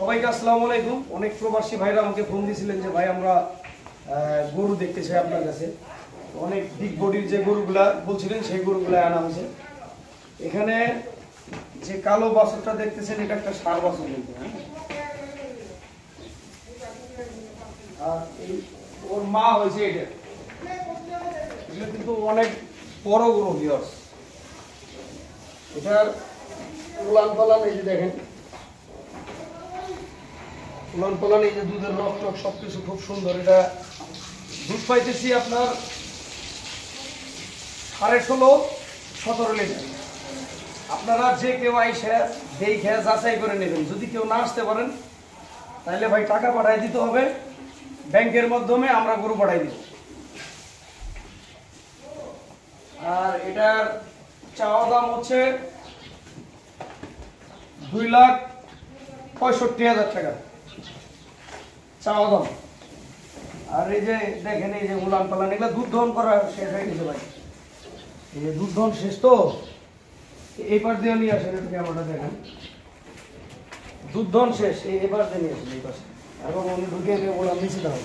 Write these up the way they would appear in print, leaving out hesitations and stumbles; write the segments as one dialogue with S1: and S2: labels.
S1: সবাইকে আসসালামু আলাইকুম। অনেক প্রবাসী ভাইরা আমাকে ফোন দিয়েছিলেন যে ভাই আমরা গরু দেখতে চাই আপনার কাছে। অনেক বিগ বডির যে গরুগুলা বলছিলেন সেই গরুগুলা আনা হয়েছে। এখানে যে কালো বাছুরটা দেখতেছেন এটা একটা ষাঁড় বাছুর কিন্তু, হ্যাঁ। আর ওর মা হয়েছে এটা। এটা কিন্তু অনেক বড় গরু ভিউয়ার্স। এটার উলান পালান এই যে দেখেন, উলান পালান এই যে দুধের রক টক সবকিছু খুব সুন্দর। এটা দুধ পাইতেছি আপনার 16.5-17 লিটার। আপনারা যে কেউ আইসে দেখে যাচাই করে নেবেন। যদি কেউ না আসতে পারেন তাহলে ভাই টাকা পাঠাই দিতে হবে, ব্যাংকের মাধ্যমে আমরা গরু পাঠাই দিব। আর এটার চাওয়া দাম হচ্ছে 2,65,000 টাকা চাওয়া দাম। আর এই যে দেখেন এই যে উলান পালান এগুলো দুধ দহন করা শেষ হয়ে গেছে ভাই। এই যে দুধ দহন শেষ, তো এই পাশ দিয়ে নিয়ে আসেন, একটু ক্যামেরাটা দেখেন। দুধ দহন শেষ, এই পাশ দিয়ে নিয়ে আসেন, এই পাশে। এবং উনি ঢুকে ওলা মিশে দেওয়া।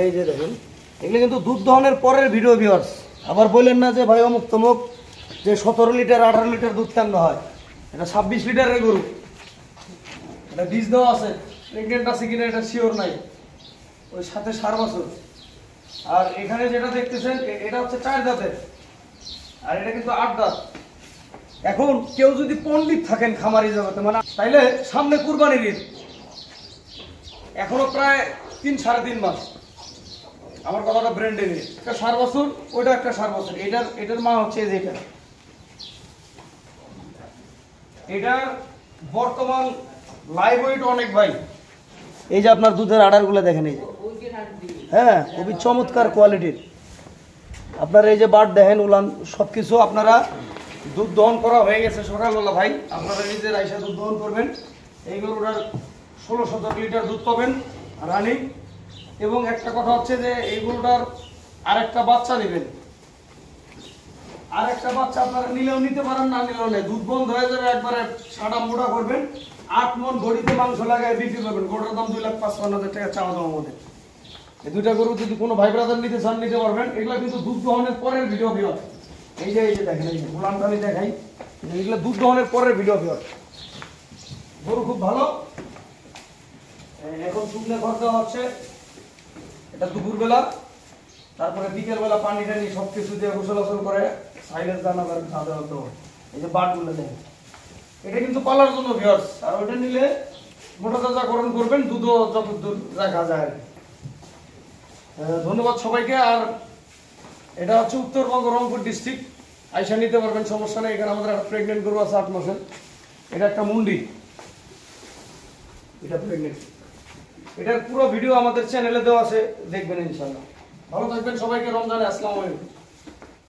S1: এই যে দেখেন এগুলো কিন্তু দুধ দহনের পরের ভিডিও ভিউয়ার্স। আবার বললেন না যে ভাই অমুক তমুক যে 17 লিটার 18 লিটার দুধ কেন হয়। এটা 26 লিটারের গরু। এটা বীজ দেওয়া আছে, প্রেগনেন্ট আছে কিনা এটা শিওর নাই। ওই সাথে ষাঁড় বাছুর। আর এখানে যেটা দেখতেছেন এটা হচ্ছে 4 দাঁতের, আর এটা কিন্তু 8 দাঁত। এখন কেউ যদি পণ্ডিত থাকেন খামারি জগতে, মানে তাইলে সামনে কুরবানির ঈদ, এখনো প্রায় 3-3.5 মাস। আমার কথাটা ব্র্যান্ডে নিয়ে একটা ষাঁড় বাছুর, ওইটা একটা ষাঁড় বাছুর। এটার মা হচ্ছে যে এটার বর্তমান লাইভ ওয়েট অনেক ভাই। এই যে আপনার দুধের আড়ারগুলো দেখেন, এই যে হ্যাঁ খুবই চমৎকার কোয়ালিটির। আপনার এই যে বাট দেখেন, উলান সবকিছু আপনারা দুধ দহন করা হয়ে গেছে সকালবেলা ভাই। আপনারা নিজের আইসা দুধ দহন করবেন। এই গরুটার 16-17 লিটার দুধ পাবেন রানিং। এবং একটা কথা হচ্ছে যে এই গরুটার আরেকটা বাচ্চা নেবেন। আরেকটা বাচ্চা আপনারা নিলেও নিতে পারেন, না নিলেও নেই। দুধ বন্ধ হয়ে যাবে, একবারে সাদা মোটা করবেন, 8 মণ ঘড়িতে মাংস লাগায় বিক্রি করবেন। গরুটার দাম 2,55,000 টাকা চাওয়া দাম আমাদের। এই দুইটা গরু যদি কোনো ভাই ব্রাদার নিতে চান নিতে পারবেন। এগুলো কিন্তু দুধ দহনের পরের ভিডিও ভিউয়ার। এই যে দেখেন, এই যে গোলামটালি দেখাই, এগুলো দুধ দহনের পরের ভিডিও ভিউয়ার। গরু খুব ভালো। এখন শুকনো ঘর দেওয়া হচ্ছে, এটা দুপুরবেলা। তারপরে বিকেলবেলা পানি টানি সবকিছু দিয়ে গোসল করে সাইলেন্স দানা খাওয়া হতো। এই যে বাটগুলো দেখেন, এটা কিন্তু পালার জন্য ভিউয়ার্স। আর ওইটা নিলে মোটা তাজাকরণ করবেন, দুধও যত দূর রাখা যায়। ধন্যবাদ সবাইকে। আর এটা হচ্ছে উত্তরবঙ্গ রংপুর ডিস্ট্রিক্ট, আইসা নিতে পারবেন, সমস্যা নেই। এখানে আমাদের একটা প্রেগনেন্ট গরু আছে 8 মাসের। এটা একটা মুন্ডি, এটা প্রেগনেন্ট। এটার পুরো ভিডিও আমাদের চ্যানেলে দেওয়া আছে, দেখবেন ইনশাআল্লাহ। ভালো থাকবেন সবাইকে। রমজানে আসসালামু আলাইকুম।